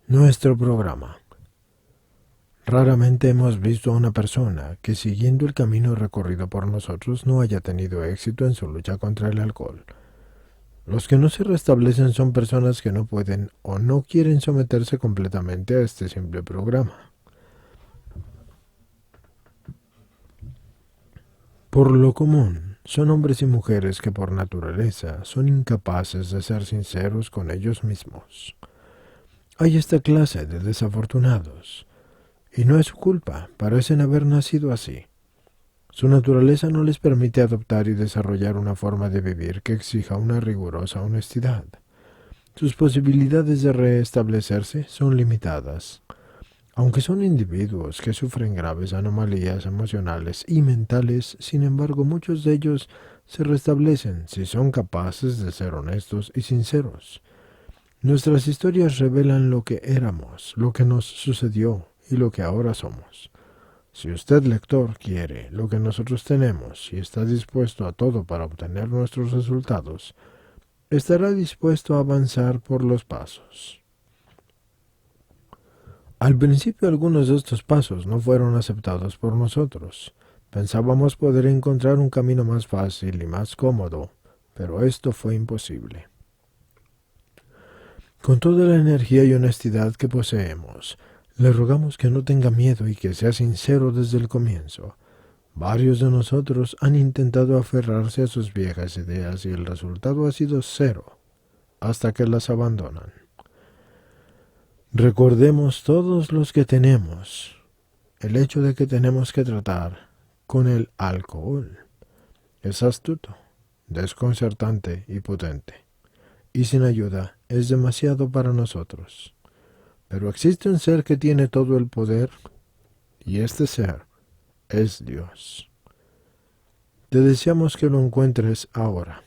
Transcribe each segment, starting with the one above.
Nuestro programa. Raramente hemos visto a una persona que, siguiendo el camino recorrido por nosotros, no haya tenido éxito en su lucha contra el alcohol. Los que no se restablecen son personas que no pueden o no quieren someterse completamente a este simple programa. Por lo común, son hombres y mujeres que por naturaleza son incapaces de ser sinceros con ellos mismos. Hay esta clase de desafortunados, y no es su culpa, parecen haber nacido así. Su naturaleza no les permite adoptar y desarrollar una forma de vivir que exija una rigurosa honestidad. Sus posibilidades de restablecerse son limitadas. Aunque son individuos que sufren graves anomalías emocionales y mentales, sin embargo muchos de ellos se restablecen si son capaces de ser honestos y sinceros. Nuestras historias revelan lo que éramos, lo que nos sucedió y lo que ahora somos. Si usted, lector, quiere lo que nosotros tenemos y está dispuesto a todo para obtener nuestros resultados, estará dispuesto a avanzar por los pasos. Al principio algunos de estos pasos no fueron aceptados por nosotros. Pensábamos poder encontrar un camino más fácil y más cómodo, pero esto fue imposible. Con toda la energía y honestidad que poseemos, le rogamos que no tenga miedo y que sea sincero desde el comienzo. Varios de nosotros han intentado aferrarse a sus viejas ideas y el resultado ha sido cero, hasta que las abandonan. Recordemos todos los que tenemos el hecho de que tenemos que tratar con el alcohol. Es astuto, desconcertante y potente, y sin ayuda es demasiado para nosotros. Pero existe un ser que tiene todo el poder, y este ser es Dios. Te deseamos que lo encuentres ahora.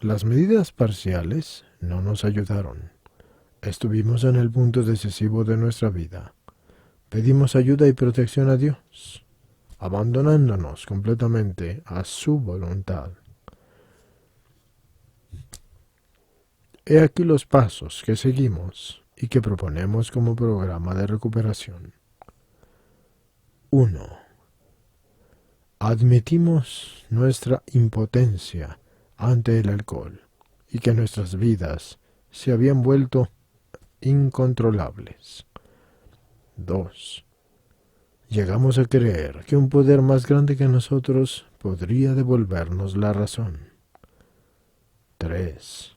Las medidas parciales no nos ayudaron. Estuvimos en el punto decisivo de nuestra vida. Pedimos ayuda y protección a Dios, abandonándonos completamente a su voluntad. He aquí los pasos que seguimos y que proponemos como programa de recuperación. 1. Admitimos nuestra impotencia ante el alcohol y que nuestras vidas se habían vuelto incontrolables. 2. Llegamos a creer que un poder más grande que nosotros podría devolvernos la razón. 3.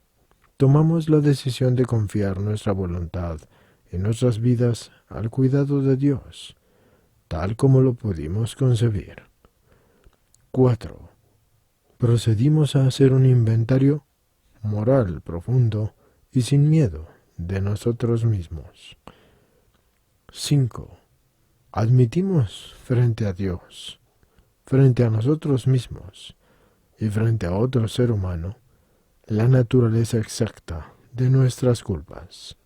Tomamos la decisión de confiar nuestra voluntad y nuestras vidas al cuidado de Dios, tal como lo pudimos concebir. 4. Procedimos a hacer un inventario moral profundo y sin miedo de nosotros mismos. 5. Admitimos frente a Dios, frente a nosotros mismos y frente a otro ser humano la naturaleza exacta de nuestras culpas.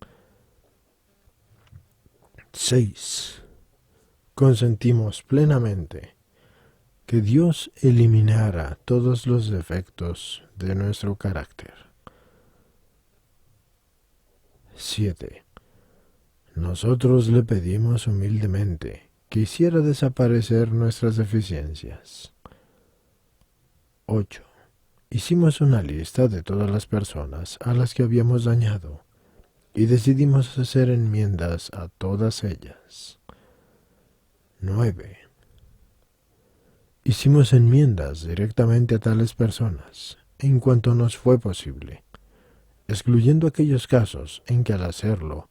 6. Consentimos plenamente que Dios eliminara todos los defectos de nuestro carácter. 7. Nosotros le pedimos humildemente que hiciera desaparecer nuestras deficiencias. 8. Hicimos una lista de todas las personas a las que habíamos dañado y decidimos hacer enmiendas a todas ellas. 9. Hicimos enmiendas directamente a tales personas en cuanto nos fue posible, excluyendo aquellos casos en que al hacerlo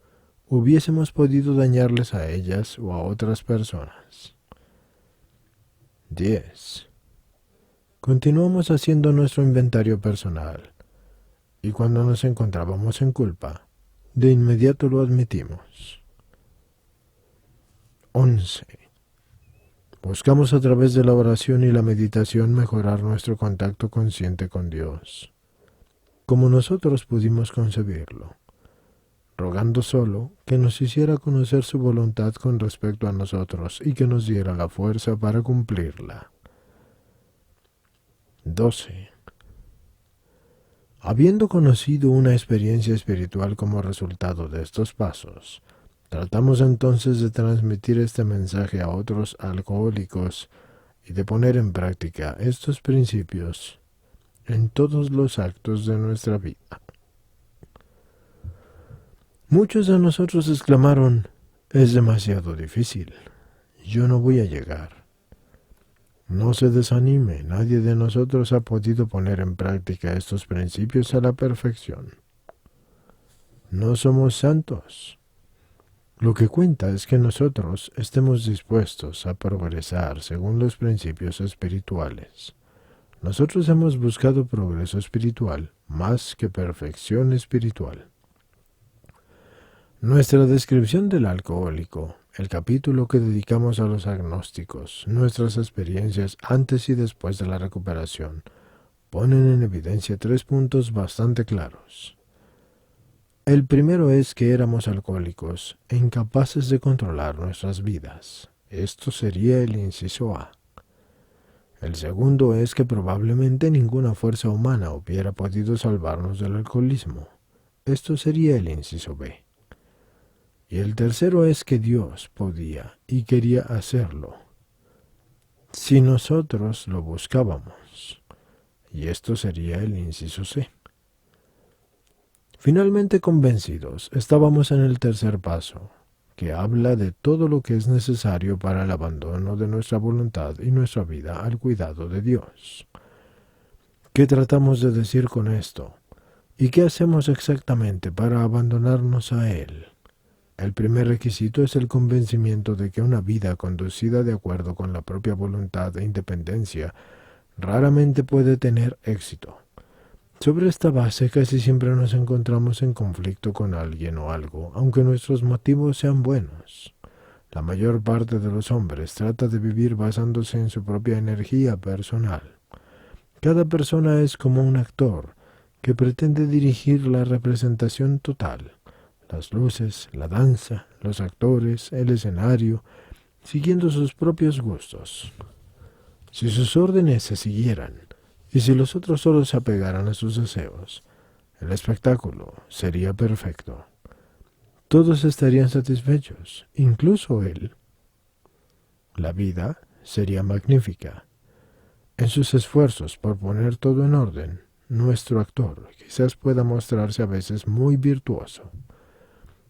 hubiésemos podido dañarles a ellas o a otras personas. 10. Continuamos haciendo nuestro inventario personal, y cuando nos encontrábamos en culpa, de inmediato lo admitimos. 11. Buscamos a través de la oración y la meditación mejorar nuestro contacto consciente con Dios, como nosotros pudimos concebirlo, rogando solo que nos hiciera conocer su voluntad con respecto a nosotros y que nos diera la fuerza para cumplirla. 12. Habiendo conocido una experiencia espiritual como resultado de estos pasos, tratamos entonces de transmitir este mensaje a otros alcohólicos y de poner en práctica estos principios en todos los actos de nuestra vida. Muchos de nosotros exclamaron: es demasiado difícil, yo no voy a llegar. No se desanime, nadie de nosotros ha podido poner en práctica estos principios a la perfección. No somos santos. Lo que cuenta es que nosotros estemos dispuestos a progresar según los principios espirituales. Nosotros hemos buscado progreso espiritual más que perfección espiritual. Nuestra descripción del alcohólico, el capítulo que dedicamos a los agnósticos, nuestras experiencias antes y después de la recuperación, ponen en evidencia 3 puntos bastante claros. El primero es que éramos alcohólicos e incapaces de controlar nuestras vidas. Esto sería el inciso A. El segundo es que probablemente ninguna fuerza humana hubiera podido salvarnos del alcoholismo. Esto sería el inciso B. Y el tercero es que Dios podía y quería hacerlo, si nosotros lo buscábamos. Y esto sería el inciso C. Finalmente convencidos, estábamos en el tercer paso, que habla de todo lo que es necesario para el abandono de nuestra voluntad y nuestra vida al cuidado de Dios. ¿Qué tratamos de decir con esto? ¿Y qué hacemos exactamente para abandonarnos a Él? El primer requisito es el convencimiento de que una vida conducida de acuerdo con la propia voluntad e independencia raramente puede tener éxito. Sobre esta base casi siempre nos encontramos en conflicto con alguien o algo, aunque nuestros motivos sean buenos. La mayor parte de los hombres trata de vivir basándose en su propia energía personal. Cada persona es como un actor que pretende dirigir la representación total. Las luces, la danza, los actores, el escenario, siguiendo sus propios gustos. Si sus órdenes se siguieran, y si los otros solo se apegaran a sus deseos, el espectáculo sería perfecto. Todos estarían satisfechos, incluso él. La vida sería magnífica. En sus esfuerzos por poner todo en orden, nuestro actor quizás pueda mostrarse a veces muy virtuoso.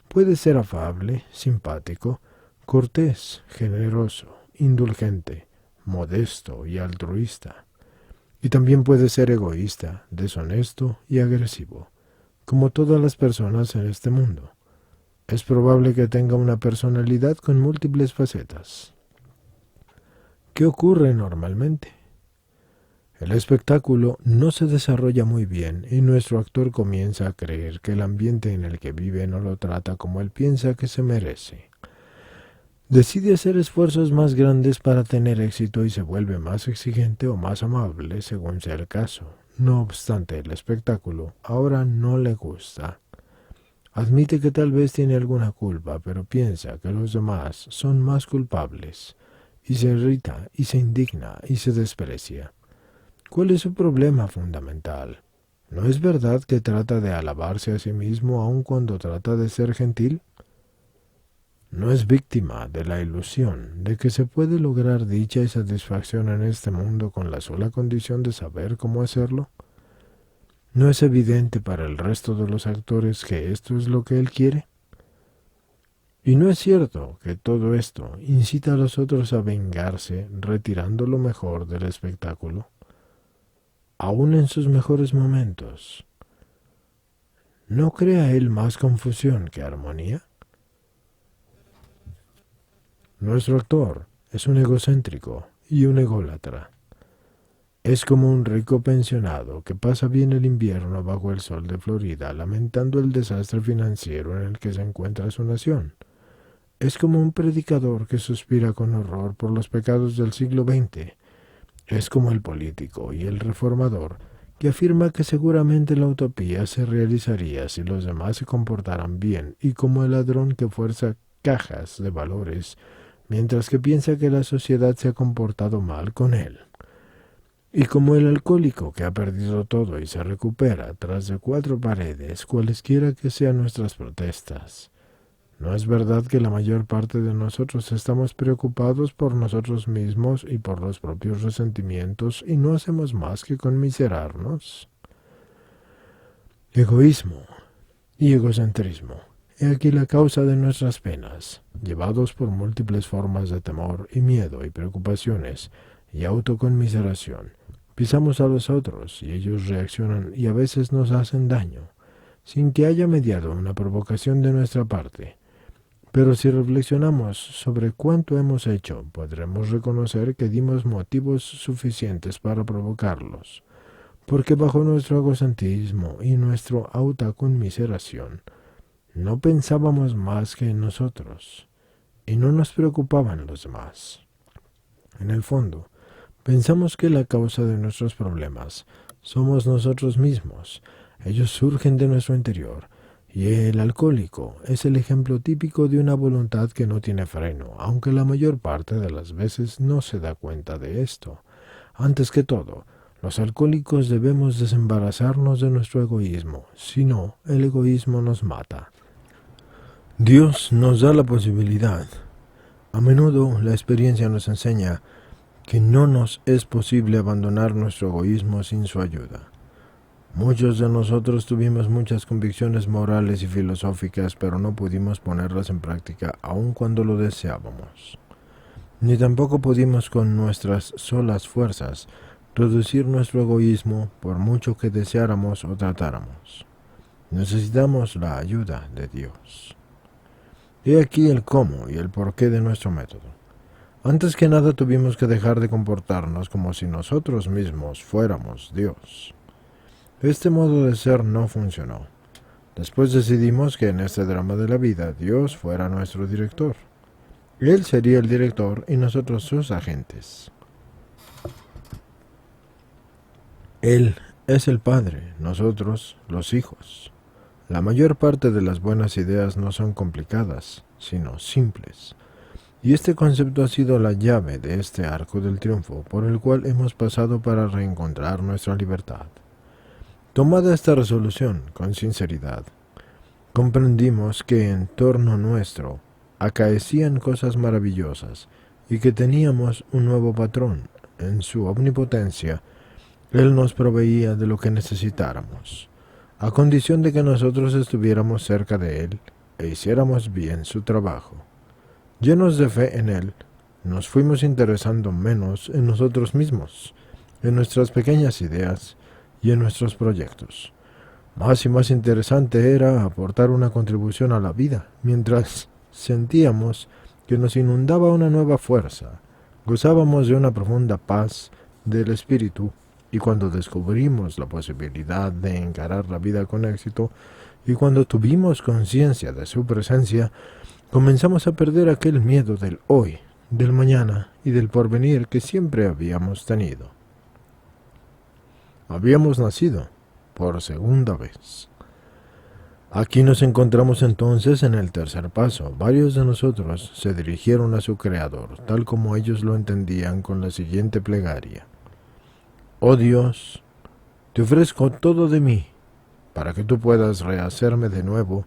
Puede ser afable, simpático, cortés, generoso, indulgente, modesto y altruista. Y también puede ser egoísta, deshonesto y agresivo, como todas las personas en este mundo. Es probable que tenga una personalidad con múltiples facetas. ¿Qué ocurre normalmente? El espectáculo no se desarrolla muy bien y nuestro actor comienza a creer que el ambiente en el que vive no lo trata como él piensa que se merece. Decide hacer esfuerzos más grandes para tener éxito y se vuelve más exigente o más amable según sea el caso. No obstante, el espectáculo ahora no le gusta. Admite que tal vez tiene alguna culpa, pero piensa que los demás son más culpables, y se irrita, y se indigna, y se desprecia. ¿Cuál es su problema fundamental? ¿No es verdad que trata de alabarse a sí mismo aun cuando trata de ser gentil? ¿No es víctima de la ilusión de que se puede lograr dicha y satisfacción en este mundo con la sola condición de saber cómo hacerlo? ¿No es evidente para el resto de los actores que esto es lo que él quiere? ¿Y no es cierto que todo esto incita a los otros a vengarse retirando lo mejor del espectáculo? Aún en sus mejores momentos, ¿no crea él más confusión que armonía? Nuestro actor es un egocéntrico y un ególatra. Es como un rico pensionado que pasa bien el invierno bajo el sol de Florida lamentando el desastre financiero en el que se encuentra su nación. Es como un predicador que suspira con horror por los pecados del siglo XX. Es como el político y el reformador que afirma que seguramente la utopía se realizaría si los demás se comportaran bien, y como el ladrón que fuerza cajas de valores mientras que piensa que la sociedad se ha comportado mal con él. Y como el alcohólico que ha perdido todo y se recupera tras de 4 paredes, cualesquiera que sean nuestras protestas, ¿no es verdad que la mayor parte de nosotros estamos preocupados por nosotros mismos y por los propios resentimientos y no hacemos más que conmiserarnos? Egoísmo y egocentrismo. He aquí la causa de nuestras penas, llevados por múltiples formas de temor y miedo y preocupaciones y autoconmiseración. Pisamos a los otros y ellos reaccionan y a veces nos hacen daño, sin que haya mediado una provocación de nuestra parte. Pero si reflexionamos sobre cuánto hemos hecho, podremos reconocer que dimos motivos suficientes para provocarlos, porque bajo nuestro egocentrismo y nuestra autoconmiseración, no pensábamos más que en nosotros, y no nos preocupaban los demás. En el fondo, pensamos que la causa de nuestros problemas somos nosotros mismos. Ellos surgen de nuestro interior, y el alcohólico es el ejemplo típico de una voluntad que no tiene freno, aunque la mayor parte de las veces no se da cuenta de esto. Antes que todo, los alcohólicos debemos desembarazarnos de nuestro egoísmo, si no, el egoísmo nos mata. Dios nos da la posibilidad. A menudo la experiencia nos enseña que no nos es posible abandonar nuestro egoísmo sin su ayuda. Muchos de nosotros tuvimos muchas convicciones morales y filosóficas, pero no pudimos ponerlas en práctica aun cuando lo deseábamos. Ni tampoco pudimos con nuestras solas fuerzas reducir nuestro egoísmo por mucho que deseáramos o tratáramos. Necesitamos la ayuda de Dios. He aquí el cómo y el porqué de nuestro método. Antes que nada tuvimos que dejar de comportarnos como si nosotros mismos fuéramos Dios. Este modo de ser no funcionó. Después decidimos que en este drama de la vida Dios fuera nuestro director. Él sería el director y nosotros sus agentes. Él es el Padre, nosotros los hijos. La mayor parte de las buenas ideas no son complicadas, sino simples. Y este concepto ha sido la llave de este arco del triunfo por el cual hemos pasado para reencontrar nuestra libertad. Tomada esta resolución con sinceridad, comprendimos que en torno nuestro acaecían cosas maravillosas y que teníamos un nuevo patrón. En su omnipotencia, Él nos proveía de lo que necesitáramos, a condición de que nosotros estuviéramos cerca de Él e hiciéramos bien su trabajo. Llenos de fe en Él, nos fuimos interesando menos en nosotros mismos, en nuestras pequeñas ideas y en nuestros proyectos. Más y más interesante era aportar una contribución a la vida, mientras sentíamos que nos inundaba una nueva fuerza, gozábamos de una profunda paz del espíritu, y cuando descubrimos la posibilidad de encarar la vida con éxito, y cuando tuvimos conciencia de su presencia, comenzamos a perder aquel miedo del hoy, del mañana y del porvenir que siempre habíamos tenido. Habíamos nacido por segunda vez. Aquí nos encontramos entonces en el tercer paso. Varios de nosotros se dirigieron a su Creador, tal como ellos lo entendían, con la siguiente plegaria. Oh Dios, te ofrezco todo de mí, para que tú puedas rehacerme de nuevo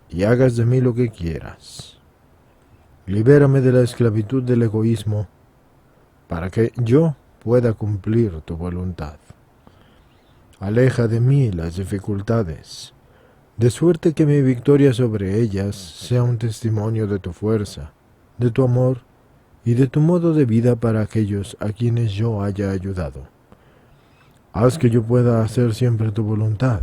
y hagas de mí lo que quieras. Libérame de la esclavitud del egoísmo, para que yo pueda cumplir tu voluntad. Aleja de mí las dificultades, de suerte que mi victoria sobre ellas sea un testimonio de tu fuerza, de tu amor y de tu modo de vida para aquellos a quienes yo haya ayudado. Haz que yo pueda hacer siempre tu voluntad.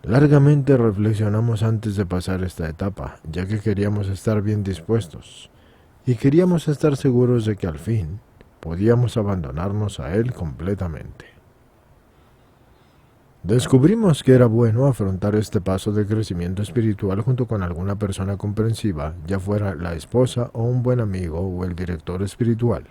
Largamente reflexionamos antes de pasar esta etapa, ya que queríamos estar bien dispuestos, y queríamos estar seguros de que al fin podíamos abandonarnos a Él completamente. Descubrimos que era bueno afrontar este paso de crecimiento espiritual junto con alguna persona comprensiva, ya fuera la esposa o un buen amigo o el director espiritual.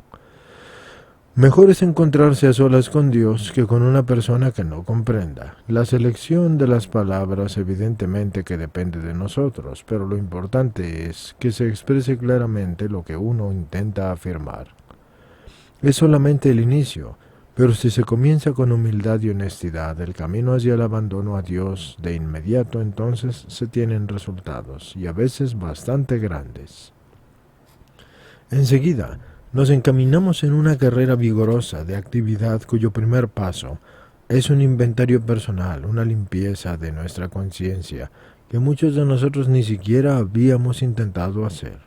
Mejor es encontrarse a solas con Dios que con una persona que no comprenda. La selección de las palabras evidentemente que depende de nosotros, pero lo importante es que se exprese claramente lo que uno intenta afirmar. Es solamente el inicio, Pero si se comienza con humildad y honestidad el camino hacia el abandono a Dios, de inmediato entonces se tienen resultados, y a veces bastante grandes. Enseguida, nos encaminamos en una carrera vigorosa de actividad cuyo primer paso es un inventario personal, una limpieza de nuestra conciencia que muchos de nosotros ni siquiera habíamos intentado hacer.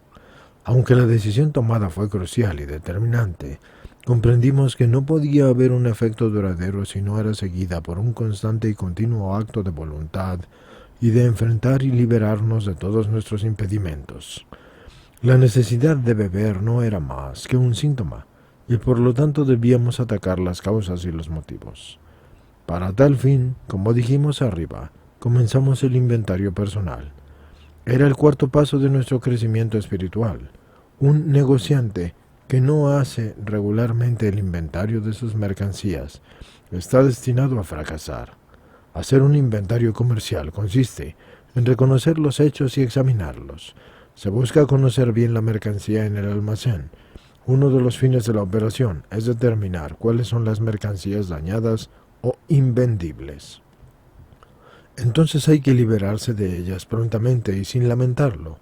Aunque la decisión tomada fue crucial y determinante, comprendimos que no podía haber un efecto duradero si no era seguida por un constante y continuo acto de voluntad y de enfrentar y liberarnos de todos nuestros impedimentos. La necesidad de beber no era más que un síntoma, y por lo tanto debíamos atacar las causas y los motivos. Para tal fin, como dijimos arriba, comenzamos el inventario personal. Era el cuarto paso de nuestro crecimiento espiritual. Un negociante que no hace regularmente el inventario de sus mercancías está destinado a fracasar. Hacer un inventario comercial consiste en reconocer los hechos y examinarlos. Se busca conocer bien la mercancía en el almacén. Uno de los fines de la operación es determinar cuáles son las mercancías dañadas o invendibles. Entonces hay que liberarse de ellas prontamente y sin lamentarlo.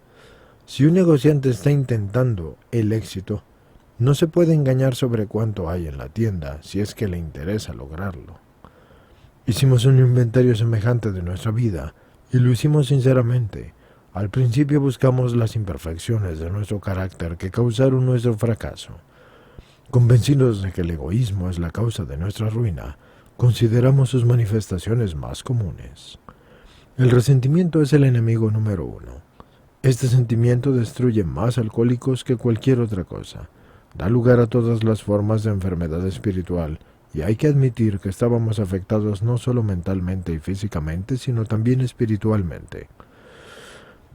Si un negociante está intentando el éxito, no se puede engañar sobre cuánto hay en la tienda si es que le interesa lograrlo. Hicimos un inventario semejante de nuestra vida y lo hicimos sinceramente. Al principio buscamos las imperfecciones de nuestro carácter que causaron nuestro fracaso. Convencidos de que el egoísmo es la causa de nuestra ruina, consideramos sus manifestaciones más comunes. El resentimiento es el enemigo número 1. Este sentimiento destruye más alcohólicos que cualquier otra cosa. Da lugar a todas las formas de enfermedad espiritual, y hay que admitir que estábamos afectados no solo mentalmente y físicamente, sino también espiritualmente.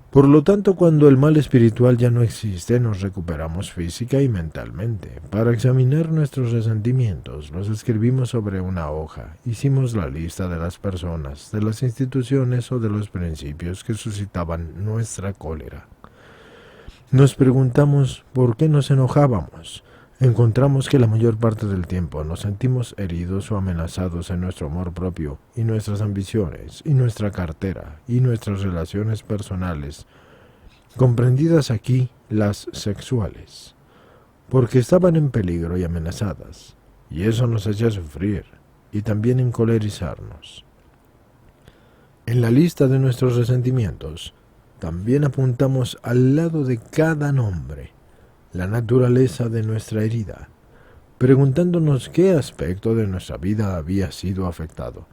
Por lo tanto, cuando el mal espiritual ya no existe, nos recuperamos física y mentalmente. Para examinar nuestros resentimientos, los escribimos sobre una hoja. Hicimos la lista de las personas, de las instituciones o de los principios que suscitaban nuestra cólera. Nos preguntamos por qué nos enojábamos. Encontramos que la mayor parte del tiempo nos sentimos heridos o amenazados en nuestro amor propio y nuestras ambiciones y nuestra cartera y nuestras relaciones personales, comprendidas aquí las sexuales, porque estaban en peligro y amenazadas, y eso nos hacía sufrir y también encolerizarnos. En la lista de nuestros resentimientos, también apuntamos al lado de cada nombre la naturaleza de nuestra herida, preguntándonos qué aspecto de nuestra vida había sido afectado.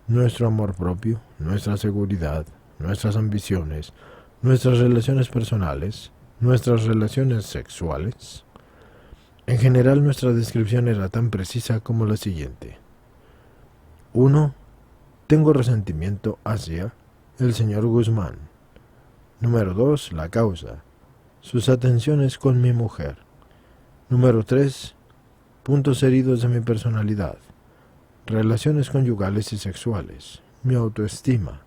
Nuestro amor propio, nuestra seguridad, nuestras ambiciones, nuestras relaciones personales, nuestras relaciones sexuales. En general, nuestra descripción era tan precisa como la siguiente. 1. Tengo resentimiento hacia el señor Guzmán. Número 2. La causa. Sus atenciones con mi mujer. Número 3. Puntos heridos de mi personalidad. Relaciones conyugales y sexuales. Mi autoestima.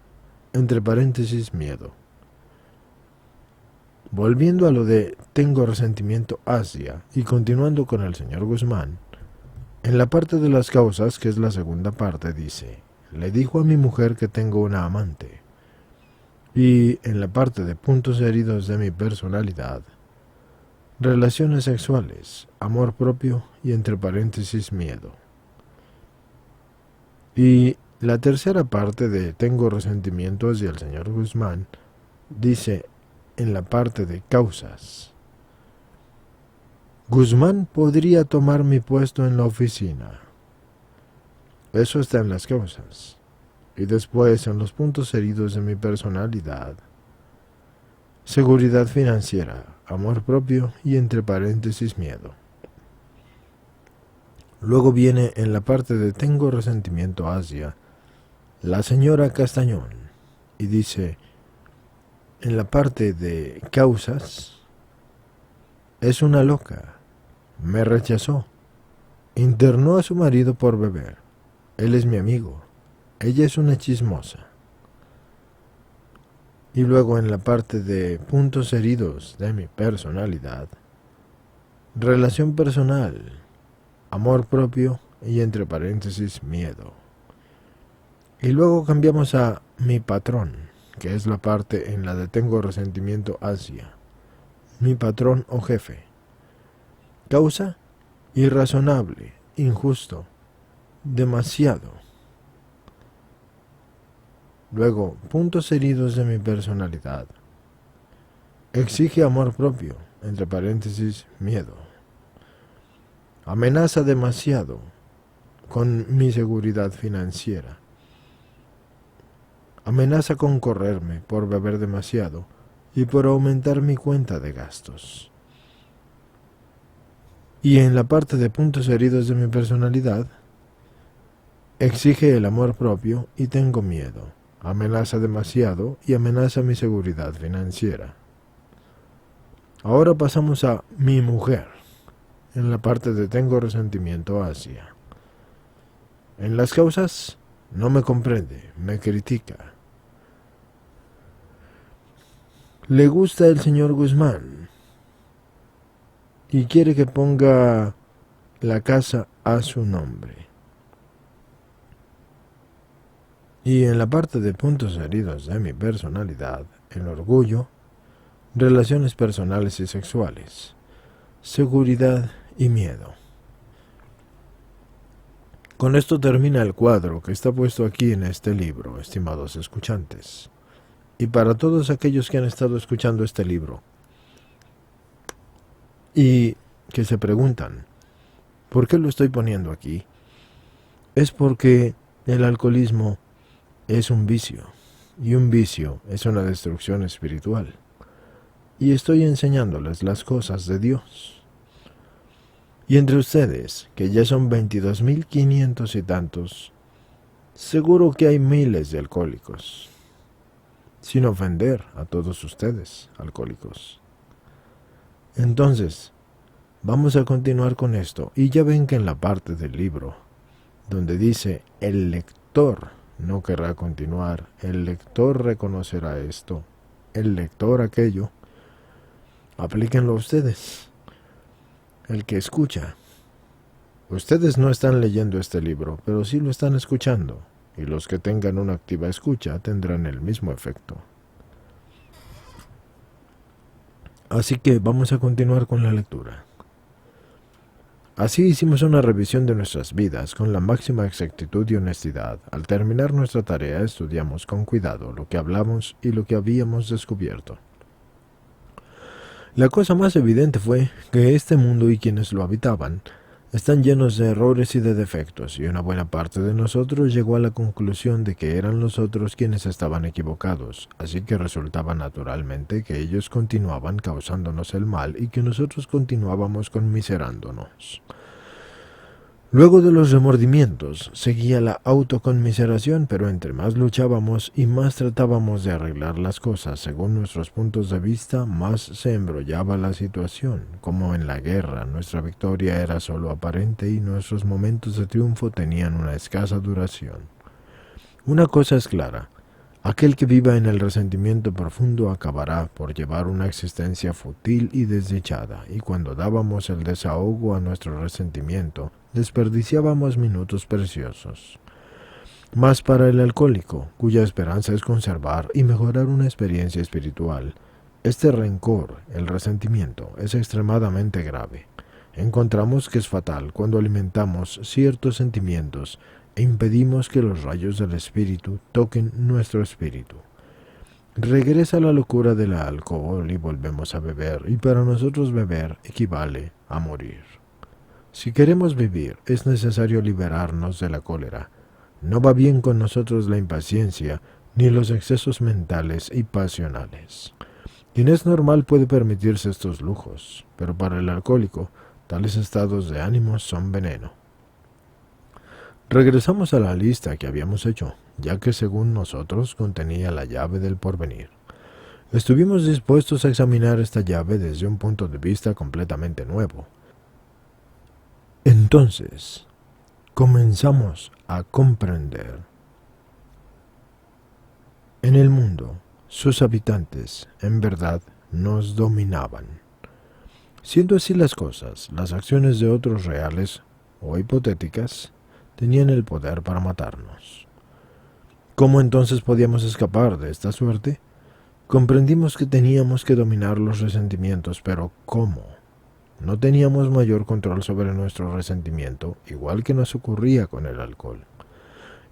Entre paréntesis, miedo. Volviendo a lo de tengo resentimiento hacia y continuando con el señor Guzmán, en la parte de las causas, que es la segunda parte, dice, le dijo a mi mujer que tengo una amante. Y en la parte de puntos heridos de mi personalidad, relaciones sexuales, amor propio y entre paréntesis miedo. Y la tercera parte de tengo resentimiento hacia el señor Guzmán, dice en la parte de causas, Guzmán podría tomar mi puesto en la oficina. Eso está en las causas. Y después en los puntos heridos de mi personalidad, seguridad financiera, amor propio y entre paréntesis miedo. Luego viene en la parte de tengo resentimiento hacia la señora Castañón y dice en la parte de causas, es una loca, me rechazó, internó a su marido por beber, él es mi amigo. Ella es una chismosa. Y luego en la parte de puntos heridos de mi personalidad, relación personal, amor propio y entre paréntesis miedo. Y luego cambiamos a mi patrón, que es la parte en la de tengo resentimiento hacia. Mi patrón o jefe. Causa: irrazonable, injusto, demasiado. Luego, puntos heridos de mi personalidad. Exige amor propio, entre paréntesis miedo. Amenaza demasiado con mi seguridad financiera. Amenaza con correrme por beber demasiado y por aumentar mi cuenta de gastos. Y en la parte de puntos heridos de mi personalidad, exige el amor propio y tengo miedo. Amenaza demasiado y amenaza mi seguridad financiera. Ahora pasamos a mi mujer, en la parte de tengo resentimiento hacia. En las causas, no me comprende, me critica. Le gusta el señor Guzmán y quiere que ponga la casa a su nombre. Y en la parte de puntos heridos de mi personalidad, el orgullo, relaciones personales y sexuales, seguridad y miedo. Con esto termina el cuadro que está puesto aquí en este libro, estimados escuchantes. Y para todos aquellos que han estado escuchando este libro y que se preguntan, ¿por qué lo estoy poniendo aquí? Es porque el alcoholismo es un vicio, y un vicio es una destrucción espiritual. Y estoy enseñándoles las cosas de Dios. Y entre ustedes, que ya son 22.500 y tantos, seguro que hay miles de alcohólicos. Sin ofender a todos ustedes, alcohólicos. Entonces, vamos a continuar con esto. Y ya ven que en la parte del libro, donde dice el lector no querrá continuar, el lector reconocerá esto, el lector aquello, aplíquenlo ustedes. El que escucha. Ustedes no están leyendo este libro, pero sí lo están escuchando. Y los que tengan una activa escucha tendrán el mismo efecto. Así que vamos a continuar con la lectura. Así hicimos una revisión de nuestras vidas con la máxima exactitud y honestidad. Al terminar nuestra tarea estudiamos con cuidado lo que hablamos y lo que habíamos descubierto. La cosa más evidente fue que este mundo y quienes lo habitaban están llenos de errores y de defectos, y una buena parte de nosotros llegó a la conclusión de que eran los otros quienes estaban equivocados, así que resultaba naturalmente que ellos continuaban causándonos el mal y que nosotros continuábamos conmiserándonos. Luego de los remordimientos seguía la autoconmiseración, pero entre más luchábamos y más tratábamos de arreglar las cosas según nuestros puntos de vista, más se embrollaba la situación. Como en la guerra, nuestra victoria era solo aparente y nuestros momentos de triunfo tenían una escasa duración. Una cosa es clara. Aquel que viva en el resentimiento profundo acabará por llevar una existencia fútil y desdichada, y cuando dábamos el desahogo a nuestro resentimiento, desperdiciábamos minutos preciosos. Mas para el alcohólico, cuya esperanza es conservar y mejorar una experiencia espiritual, este rencor, el resentimiento, es extremadamente grave. Encontramos que es fatal cuando alimentamos ciertos sentimientos e impedimos que los rayos del espíritu toquen nuestro espíritu. Regresa la locura del alcohol y volvemos a beber, y para nosotros beber equivale a morir. Si queremos vivir, es necesario liberarnos de la cólera. No va bien con nosotros la impaciencia, ni los excesos mentales y pasionales. Quien es normal puede permitirse estos lujos, pero para el alcohólico, tales estados de ánimo son veneno. Regresamos a la lista que habíamos hecho, ya que según nosotros contenía la llave del porvenir. Estuvimos dispuestos a examinar esta llave desde un punto de vista completamente nuevo. Entonces, comenzamos a comprender. En el mundo, sus habitantes, en verdad, nos dominaban. Siendo así las cosas, las acciones de otros reales o hipotéticas, tenían el poder para matarnos. ¿Cómo entonces podíamos escapar de esta suerte? Comprendimos que teníamos que dominar los resentimientos, pero ¿cómo? No teníamos mayor control sobre nuestro resentimiento, igual que nos ocurría con el alcohol.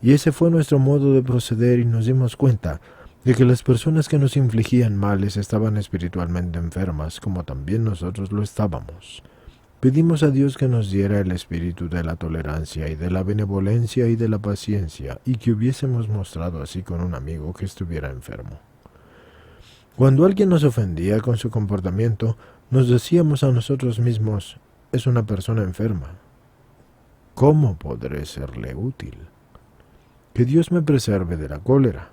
Y ese fue nuestro modo de proceder, y nos dimos cuenta de que las personas que nos infligían males estaban espiritualmente enfermas, como también nosotros lo estábamos. Pedimos a Dios que nos diera el espíritu de la tolerancia y de la benevolencia y de la paciencia, y que hubiésemos mostrado así con un amigo que estuviera enfermo. Cuando alguien nos ofendía con su comportamiento, nos decíamos a nosotros mismos: es una persona enferma. ¿Cómo podré serle útil? Que Dios me preserve de la cólera.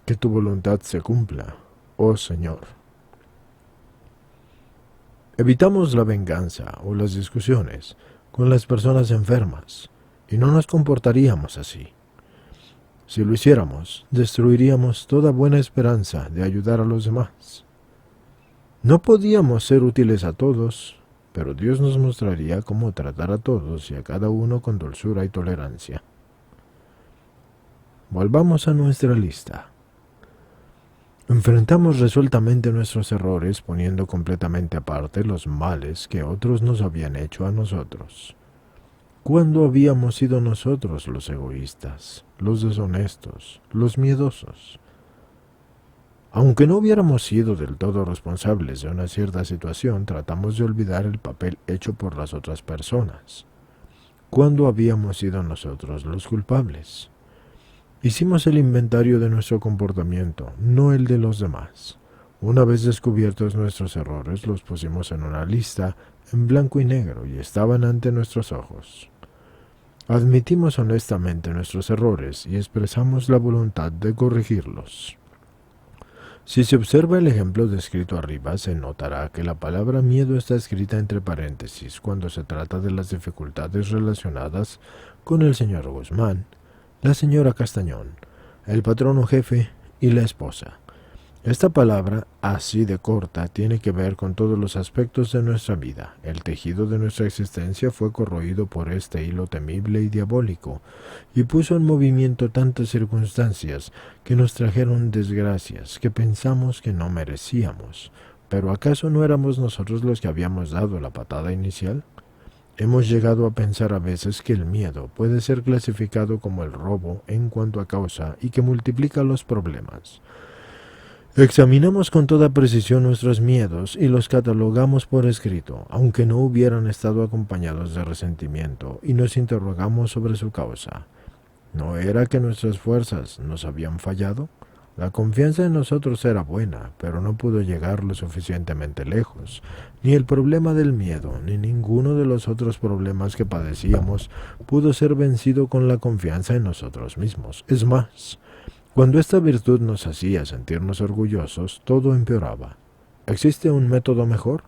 Que tu voluntad se cumpla, oh Señor. Evitamos la venganza o las discusiones con las personas enfermas, y no nos comportaríamos así. Si lo hiciéramos, destruiríamos toda buena esperanza de ayudar a los demás. No podíamos ser útiles a todos, pero Dios nos mostraría cómo tratar a todos y a cada uno con dulzura y tolerancia. Volvamos a nuestra lista. Enfrentamos resueltamente nuestros errores, poniendo completamente aparte los males que otros nos habían hecho a nosotros. ¿Cuándo habíamos sido nosotros los egoístas, los deshonestos, los miedosos? Aunque no hubiéramos sido del todo responsables de una cierta situación, tratamos de olvidar el papel hecho por las otras personas. ¿Cuándo habíamos sido nosotros los culpables? Hicimos el inventario de nuestro comportamiento, no el de los demás. Una vez descubiertos nuestros errores, los pusimos en una lista en blanco y negro y estaban ante nuestros ojos. Admitimos honestamente nuestros errores y expresamos la voluntad de corregirlos. Si se observa el ejemplo descrito arriba, se notará que la palabra miedo está escrita entre paréntesis cuando se trata de las dificultades relacionadas con el señor Guzmán, la señora Castañón, el patrono jefe y la esposa. Esta palabra, así de corta, tiene que ver con todos los aspectos de nuestra vida. El tejido de nuestra existencia fue corroído por este hilo temible y diabólico, y puso en movimiento tantas circunstancias que nos trajeron desgracias que pensamos que no merecíamos. ¿Pero acaso no éramos nosotros los que habíamos dado la patada inicial? Hemos llegado a pensar a veces que el miedo puede ser clasificado como el robo en cuanto a causa y que multiplica los problemas. Examinamos con toda precisión nuestros miedos y los catalogamos por escrito, aunque no hubieran estado acompañados de resentimiento, y nos interrogamos sobre su causa. ¿No era que nuestras fuerzas nos habían fallado? La confianza en nosotros era buena, pero no pudo llegar lo suficientemente lejos. Ni el problema del miedo, ni ninguno de los otros problemas que padecíamos pudo ser vencido con la confianza en nosotros mismos. Es más, cuando esta virtud nos hacía sentirnos orgullosos, todo empeoraba. ¿Existe un método mejor?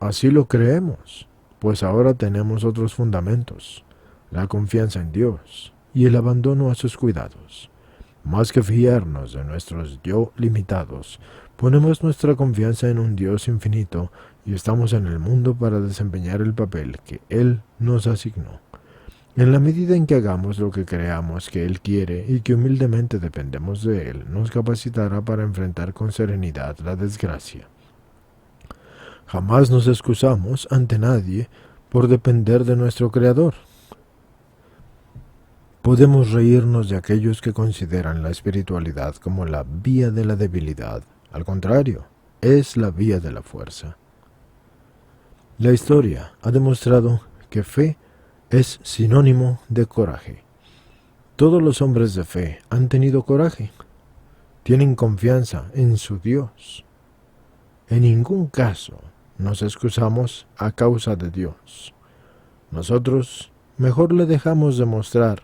Así lo creemos, pues ahora tenemos otros fundamentos: la confianza en Dios y el abandono a sus cuidados. Más que fiarnos de nuestros yo limitados, ponemos nuestra confianza en un Dios infinito y estamos en el mundo para desempeñar el papel que Él nos asignó. En la medida en que hagamos lo que creamos que Él quiere y que humildemente dependemos de Él, nos capacitará para enfrentar con serenidad la desgracia. Jamás nos excusamos ante nadie por depender de nuestro Creador. Podemos reírnos de aquellos que consideran la espiritualidad como la vía de la debilidad. Al contrario, es la vía de la fuerza. La historia ha demostrado que fe es sinónimo de coraje. Todos los hombres de fe han tenido coraje. Tienen confianza en su Dios. En ningún caso nos excusamos a causa de Dios. Nosotros mejor le dejamos demostrar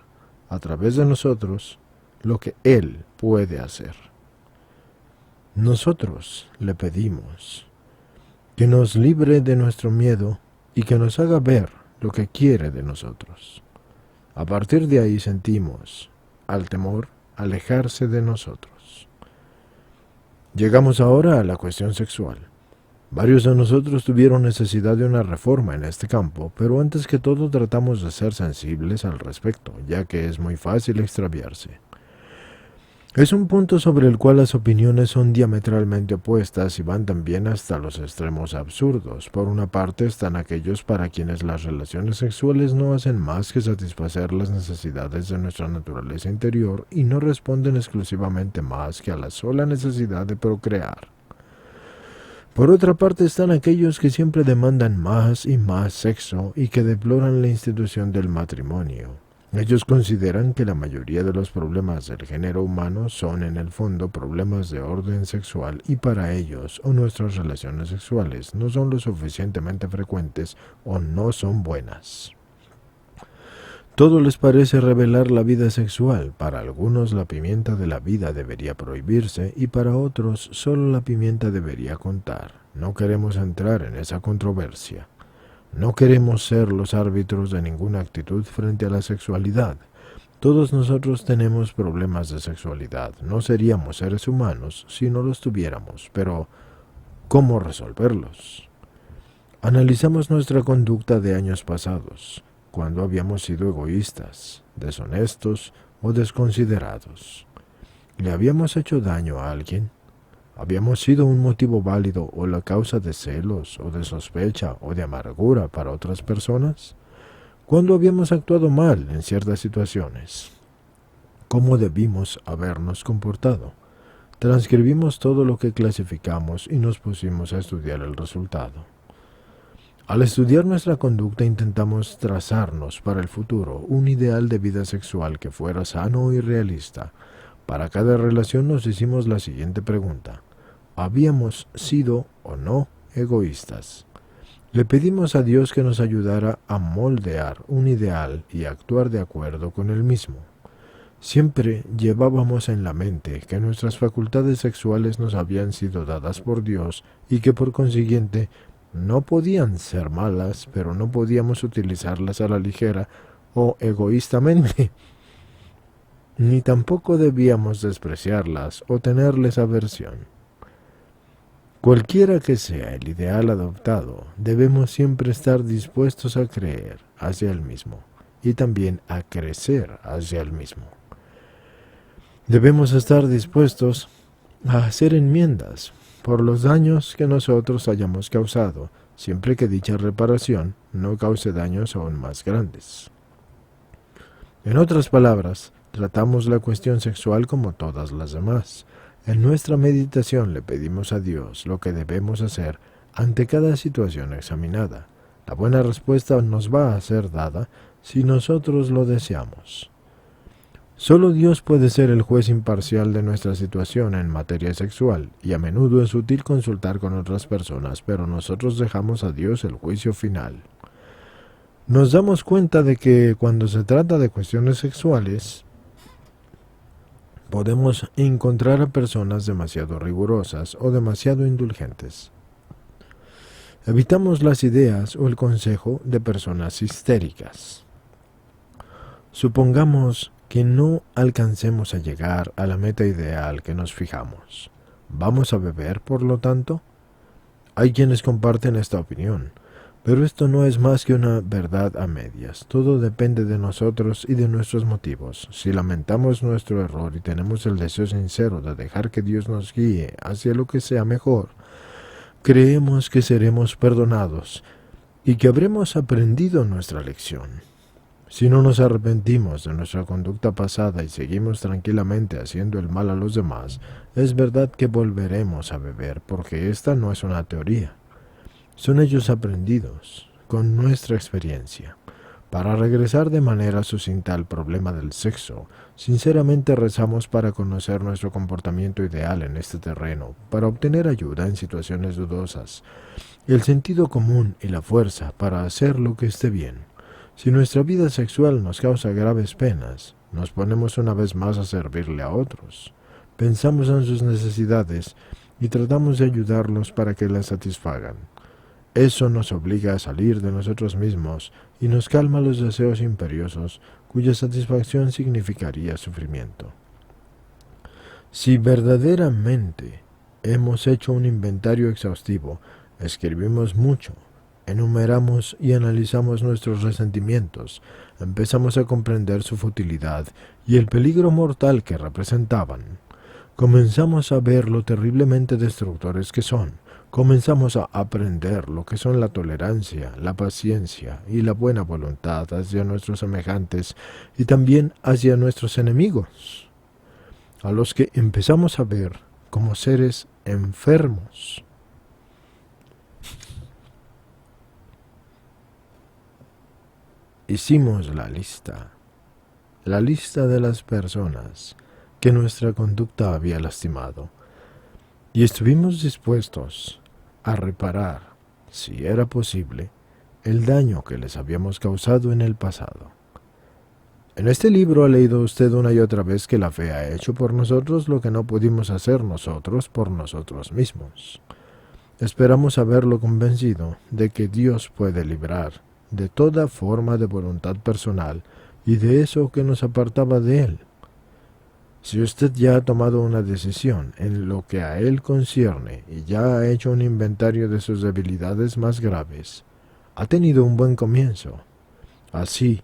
a través de nosotros lo que Él puede hacer. Nosotros le pedimos que nos libre de nuestro miedo y que nos haga ver lo que quiere de nosotros. A partir de ahí sentimos al temor alejarse de nosotros. Llegamos ahora a la cuestión sexual. Varios de nosotros tuvieron necesidad de una reforma en este campo, pero antes que todo tratamos de ser sensibles al respecto, ya que es muy fácil extraviarse. Es un punto sobre el cual las opiniones son diametralmente opuestas y van también hasta los extremos absurdos. Por una parte están aquellos para quienes las relaciones sexuales no hacen más que satisfacer las necesidades de nuestra naturaleza interior y no responden exclusivamente más que a la sola necesidad de procrear. Por otra parte están aquellos que siempre demandan más y más sexo y que deploran la institución del matrimonio. Ellos consideran que la mayoría de los problemas del género humano son en el fondo problemas de orden sexual y para ellos o nuestras relaciones sexuales no son lo suficientemente frecuentes o no son buenas. Todo les parece revelar la vida sexual. Para algunos la pimienta de la vida debería prohibirse y para otros solo la pimienta debería contar. No queremos entrar en esa controversia. No queremos ser los árbitros de ninguna actitud frente a la sexualidad. Todos nosotros tenemos problemas de sexualidad. No seríamos seres humanos si no los tuviéramos, pero ¿cómo resolverlos? Analizamos nuestra conducta de años pasados, cuando habíamos sido egoístas, deshonestos o desconsiderados. ¿Le habíamos hecho daño a alguien? ¿Habíamos sido un motivo válido o la causa de celos o de sospecha o de amargura para otras personas? ¿Cuándo habíamos actuado mal en ciertas situaciones? ¿Cómo debimos habernos comportado? Transcribimos todo lo que clasificamos y nos pusimos a estudiar el resultado. Al estudiar nuestra conducta intentamos trazarnos para el futuro un ideal de vida sexual que fuera sano y realista. Para cada relación nos hicimos la siguiente pregunta: ¿habíamos sido o no egoístas? Le pedimos a Dios que nos ayudara a moldear un ideal y actuar de acuerdo con el mismo. Siempre llevábamos en la mente que nuestras facultades sexuales nos habían sido dadas por Dios y que por consiguiente no podían ser malas, pero no podíamos utilizarlas a la ligera o egoístamente. Ni tampoco debíamos despreciarlas o tenerles aversión. Cualquiera que sea el ideal adoptado, debemos siempre estar dispuestos a creer hacia el mismo y también a crecer hacia el mismo. Debemos estar dispuestos a hacer enmiendas por los daños que nosotros hayamos causado, siempre que dicha reparación no cause daños aún más grandes. En otras palabras, tratamos la cuestión sexual como todas las demás. En nuestra meditación le pedimos a Dios lo que debemos hacer ante cada situación examinada. La buena respuesta nos va a ser dada si nosotros lo deseamos. Solo Dios puede ser el juez imparcial de nuestra situación en materia sexual, y a menudo es útil consultar con otras personas, pero nosotros dejamos a Dios el juicio final. Nos damos cuenta de que cuando se trata de cuestiones sexuales, podemos encontrar a personas demasiado rigurosas o demasiado indulgentes. Evitamos las ideas o el consejo de personas histéricas. Supongamos que no alcancemos a llegar a la meta ideal que nos fijamos. ¿Vamos a beber, por lo tanto? Hay quienes comparten esta opinión, pero esto no es más que una verdad a medias. Todo depende de nosotros y de nuestros motivos. Si lamentamos nuestro error y tenemos el deseo sincero de dejar que Dios nos guíe hacia lo que sea mejor, creemos que seremos perdonados y que habremos aprendido nuestra lección. Si no nos arrepentimos de nuestra conducta pasada y seguimos tranquilamente haciendo el mal a los demás, es verdad que volveremos a beber, porque esta no es una teoría. Son hechos aprendidos con nuestra experiencia. Para regresar de manera sucinta al problema del sexo, sinceramente rezamos para conocer nuestro comportamiento ideal en este terreno, para obtener ayuda en situaciones dudosas, el sentido común y la fuerza para hacer lo que esté bien. Si nuestra vida sexual nos causa graves penas, nos ponemos una vez más a servirle a otros. Pensamos en sus necesidades y tratamos de ayudarlos para que las satisfagan. Eso nos obliga a salir de nosotros mismos y nos calma los deseos imperiosos cuya satisfacción significaría sufrimiento. Si verdaderamente hemos hecho un inventario exhaustivo, Escribimos mucho, enumeramos y analizamos nuestros resentimientos, empezamos a comprender su futilidad y el peligro mortal que representaban. Comenzamos a ver lo terriblemente destructores que son. Comenzamos a aprender lo que son la tolerancia, la paciencia y la buena voluntad hacia nuestros semejantes y también hacia nuestros enemigos, a los que empezamos a ver como seres enfermos. Hicimos la lista de las personas que nuestra conducta había lastimado, y estuvimos dispuestos a reparar, si era posible, el daño que les habíamos causado en el pasado. En este libro ha leído usted una y otra vez que la fe ha hecho por nosotros lo que no pudimos hacer nosotros por nosotros mismos. Esperamos haberlo convencido de que Dios puede librar de toda forma de voluntad personal y de eso que nos apartaba de Él. Si usted ya ha tomado una decisión en lo que a Él concierne y ya ha hecho un inventario de sus debilidades más graves, ha tenido un buen comienzo. Así,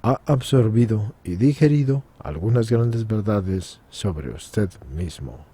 ha absorbido y digerido algunas grandes verdades sobre usted mismo.